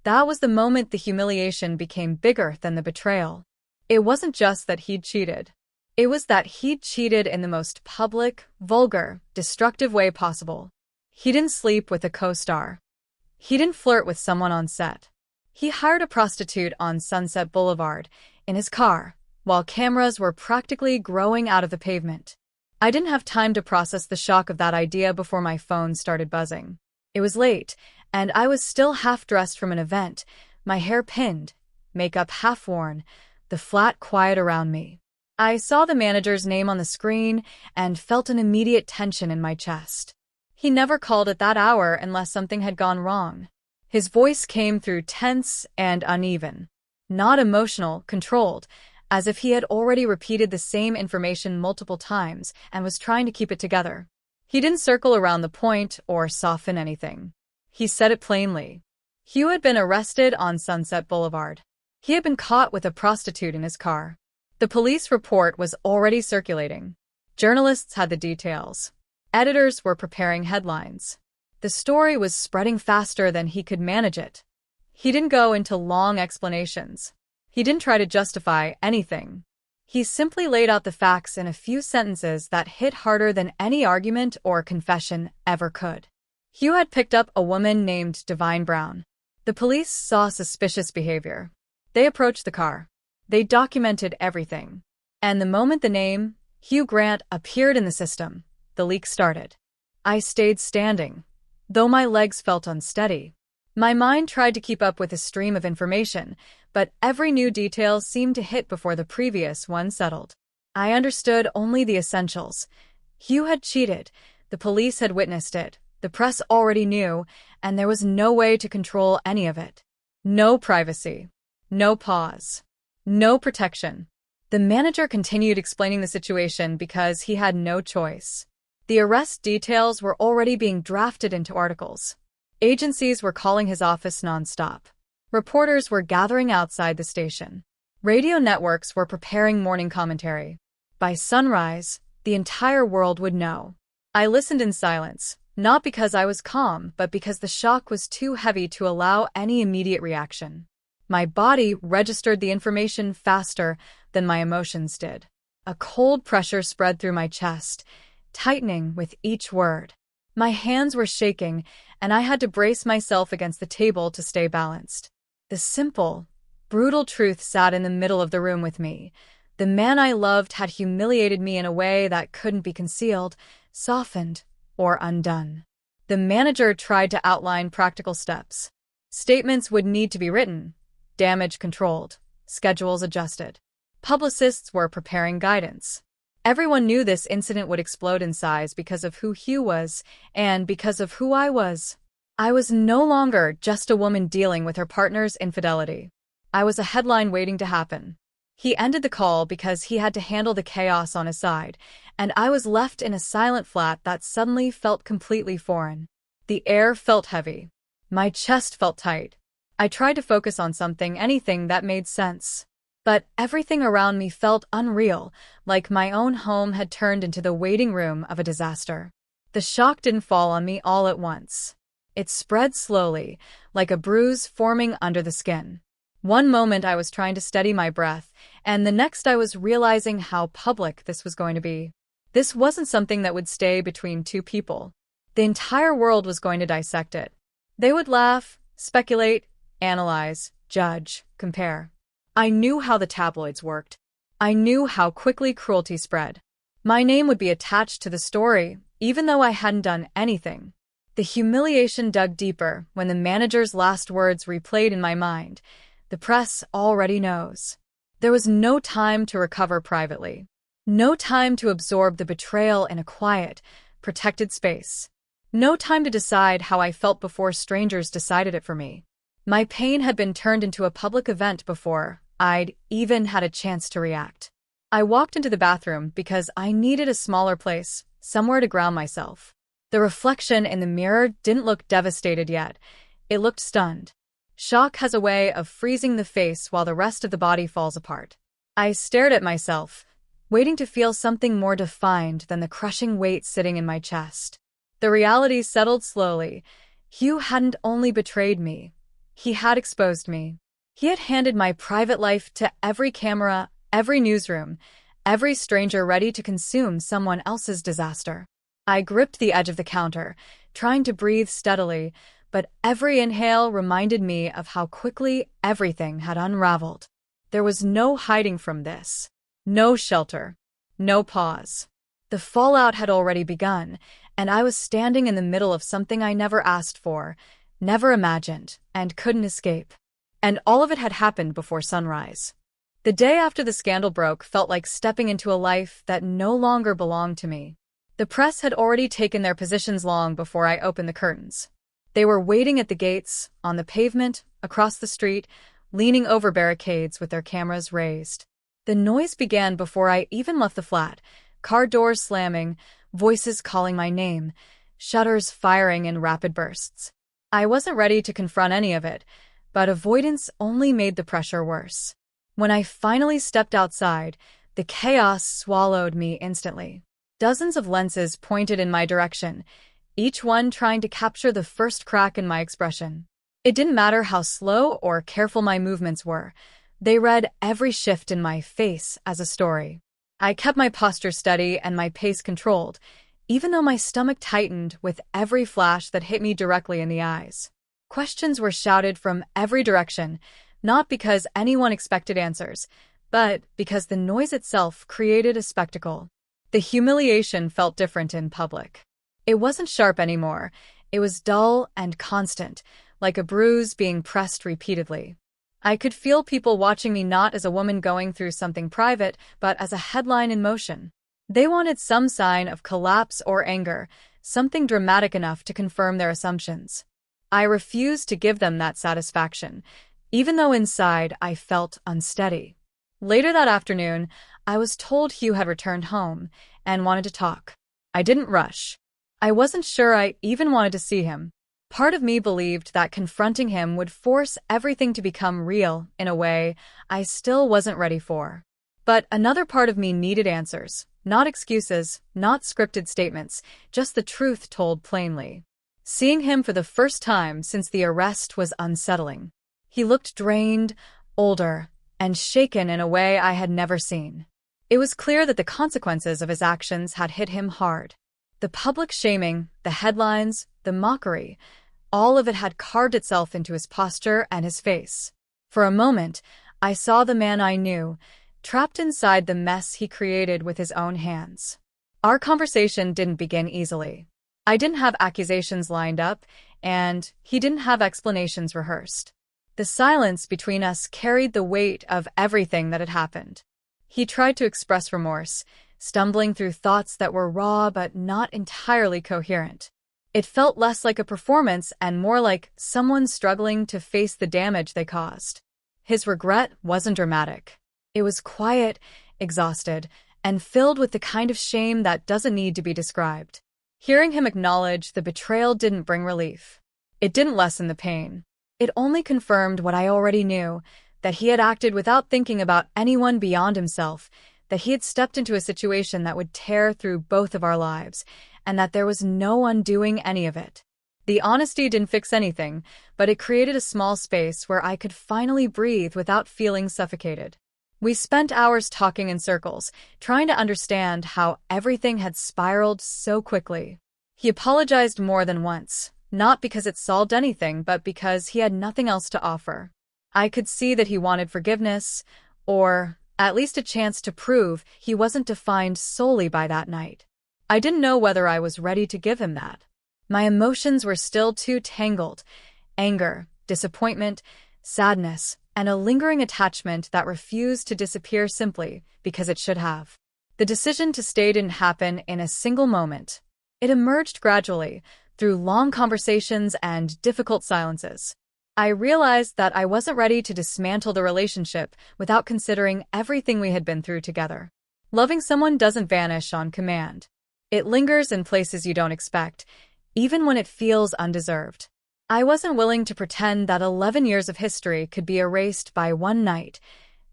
That was the moment the humiliation became bigger than the betrayal. It wasn't just that he'd cheated. It was that he'd cheated in the most public, vulgar, destructive way possible. He didn't sleep with a co-star. He didn't flirt with someone on set. He hired a prostitute on Sunset Boulevard, in his car, while cameras were practically growing out of the pavement. I didn't have time to process the shock of that idea before my phone started buzzing. It was late, and I was still half-dressed from an event, my hair pinned, makeup half-worn, the flat quiet around me. I saw the manager's name on the screen and felt an immediate tension in my chest. He never called at that hour unless something had gone wrong. His voice came through tense and uneven. Not emotional, controlled, as if he had already repeated the same information multiple times and was trying to keep it together. He didn't circle around the point or soften anything. He said it plainly. Hugh had been arrested on Sunset Boulevard. He had been caught with a prostitute in his car. The police report was already circulating. Journalists had the details. Editors were preparing headlines. The story was spreading faster than he could manage it. He didn't go into long explanations. He didn't try to justify anything. He simply laid out the facts in a few sentences that hit harder than any argument or confession ever could. Hugh had picked up a woman named Divine Brown. The police saw suspicious behavior. They approached the car. They documented everything. And the moment the name, Hugh Grant, appeared in the system, the leak started. I stayed standing, though my legs felt unsteady. My mind tried to keep up with the stream of information, but every new detail seemed to hit before the previous one settled. I understood only the essentials. Hugh had cheated, the police had witnessed it, the press already knew, and there was no way to control any of it. No privacy. No pause. No protection. The manager continued explaining the situation because he had no choice. The arrest details were already being drafted into articles. Agencies were calling his office nonstop. Reporters were gathering outside the station. Radio networks were preparing morning commentary. By sunrise, the entire world would know. I listened in silence, not because I was calm, but because the shock was too heavy to allow any immediate reaction. My body registered the information faster than my emotions did. A cold pressure spread through my chest, tightening with each word. My hands were shaking, and I had to brace myself against the table to stay balanced. The simple, brutal truth sat in the middle of the room with me. The man I loved had humiliated me in a way that couldn't be concealed, softened, or undone. The manager tried to outline practical steps. Statements would need to be written, damage controlled, schedules adjusted. Publicists were preparing guidance. Everyone knew this incident would explode in size because of who Hugh was and because of who I was. I was no longer just a woman dealing with her partner's infidelity. I was a headline waiting to happen. He ended the call because he had to handle the chaos on his side, and I was left in a silent flat that suddenly felt completely foreign. The air felt heavy. My chest felt tight. I tried to focus on anything that made sense. But everything around me felt unreal, like my own home had turned into the waiting room of a disaster. The shock didn't fall on me all at once. It spread slowly, like a bruise forming under the skin. One moment I was trying to steady my breath, and the next I was realizing how public this was going to be. This wasn't something that would stay between two people. The entire world was going to dissect it. They would laugh, speculate, analyze, judge, compare. I knew how the tabloids worked. I knew how quickly cruelty spread. My name would be attached to the story, even though I hadn't done anything. The humiliation dug deeper when the manager's last words replayed in my mind. The press already knows. There was no time to recover privately. No time to absorb the betrayal in a quiet, protected space. No time to decide how I felt before strangers decided it for me. My pain had been turned into a public event before I'd even had a chance to react. I walked into the bathroom because I needed a smaller place, somewhere to ground myself. The reflection in the mirror didn't look devastated yet. It looked stunned. Shock has a way of freezing the face while the rest of the body falls apart. I stared at myself, waiting to feel something more defined than the crushing weight sitting in my chest. The reality settled slowly. Hugh hadn't only betrayed me. He had exposed me. He had handed my private life to every camera, every newsroom, every stranger ready to consume someone else's disaster. I gripped the edge of the counter, trying to breathe steadily, but every inhale reminded me of how quickly everything had unraveled. There was no hiding from this. No shelter. No pause. The fallout had already begun, and I was standing in the middle of something I never asked for, never imagined, and couldn't escape. And all of it had happened before sunrise. The day after the scandal broke felt like stepping into a life that no longer belonged to me. The press had already taken their positions long before I opened the curtains. They were waiting at the gates, on the pavement, across the street, leaning over barricades with their cameras raised. The noise began before I even left the flat, car doors slamming, voices calling my name, shutters firing in rapid bursts. I wasn't ready to confront any of it, but avoidance only made the pressure worse. When I finally stepped outside, the chaos swallowed me instantly. Dozens of lenses pointed in my direction, each one trying to capture the first crack in my expression. It didn't matter how slow or careful my movements were. They read every shift in my face as a story. I kept my posture steady and my pace controlled, even though my stomach tightened with every flash that hit me directly in the eyes. Questions were shouted from every direction, not because anyone expected answers, but because the noise itself created a spectacle. The humiliation felt different in public. It wasn't sharp anymore. It was dull and constant, like a bruise being pressed repeatedly. I could feel people watching me not as a woman going through something private, but as a headline in motion. They wanted some sign of collapse or anger, something dramatic enough to confirm their assumptions. I refused to give them that satisfaction, even though inside I felt unsteady. Later that afternoon, I was told Hugh had returned home and wanted to talk. I didn't rush. I wasn't sure I even wanted to see him. Part of me believed that confronting him would force everything to become real in a way I still wasn't ready for. But another part of me needed answers, not excuses, not scripted statements, just the truth told plainly. Seeing him for the first time since the arrest was unsettling. He looked drained, older, and shaken in a way I had never seen. It was clear that the consequences of his actions had hit him hard. The public shaming, the headlines, the mockery, all of it had carved itself into his posture and his face. For a moment, I saw the man I knew, trapped inside the mess he created with his own hands. Our conversation didn't begin easily. I didn't have accusations lined up, and he didn't have explanations rehearsed. The silence between us carried the weight of everything that had happened. He tried to express remorse, stumbling through thoughts that were raw but not entirely coherent. It felt less like a performance and more like someone struggling to face the damage they caused. His regret wasn't dramatic. It was quiet, exhausted, and filled with the kind of shame that doesn't need to be described. Hearing him acknowledge the betrayal didn't bring relief. It didn't lessen the pain. It only confirmed what I already knew, that he had acted without thinking about anyone beyond himself, that he had stepped into a situation that would tear through both of our lives, and that there was no undoing any of it. The honesty didn't fix anything, but it created a small space where I could finally breathe without feeling suffocated. We spent hours talking in circles, trying to understand how everything had spiraled so quickly. He apologized more than once, not because it solved anything, but because he had nothing else to offer. I could see that he wanted forgiveness, or at least a chance to prove he wasn't defined solely by that night. I didn't know whether I was ready to give him that. My emotions were still too tangled: anger, disappointment, sadness, and a lingering attachment that refused to disappear simply because it should have. The decision to stay didn't happen in a single moment. It emerged gradually, through long conversations and difficult silences. I realized that I wasn't ready to dismantle the relationship without considering everything we had been through together. Loving someone doesn't vanish on command. It lingers in places you don't expect, even when it feels undeserved. I wasn't willing to pretend that 11 years of history could be erased by one night,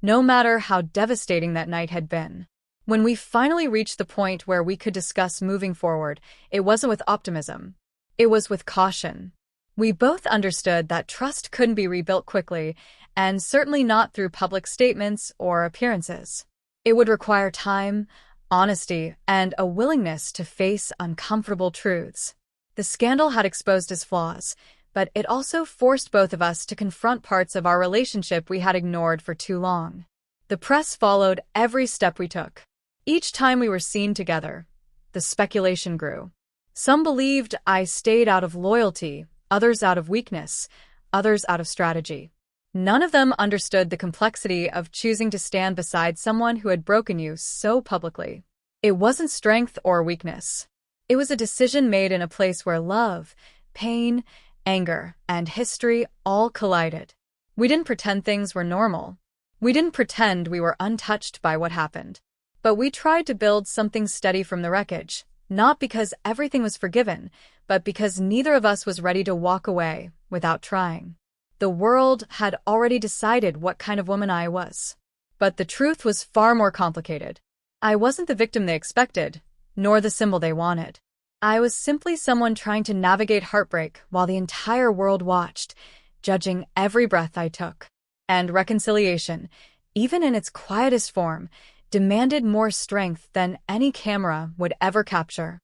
no matter how devastating that night had been. When we finally reached the point where we could discuss moving forward, it wasn't with optimism. It was with caution. We both understood that trust couldn't be rebuilt quickly, and certainly not through public statements or appearances. It would require time, honesty, and a willingness to face uncomfortable truths. The scandal had exposed his flaws, but it also forced both of us to confront parts of our relationship we had ignored for too long. The press followed every step we took. Each time we were seen together, the speculation grew. Some believed I stayed out of loyalty, others out of weakness, others out of strategy. None of them understood the complexity of choosing to stand beside someone who had broken you so publicly. It wasn't strength or weakness. It was a decision made in a place where love, pain, anger, and history all collided. We didn't pretend things were normal. We didn't pretend we were untouched by what happened. But we tried to build something steady from the wreckage, not because everything was forgiven, but because neither of us was ready to walk away without trying. The world had already decided what kind of woman I was. But the truth was far more complicated. I wasn't the victim they expected, nor the symbol they wanted. I was simply someone trying to navigate heartbreak while the entire world watched, judging every breath I took. And reconciliation, even in its quietest form, demanded more strength than any camera would ever capture.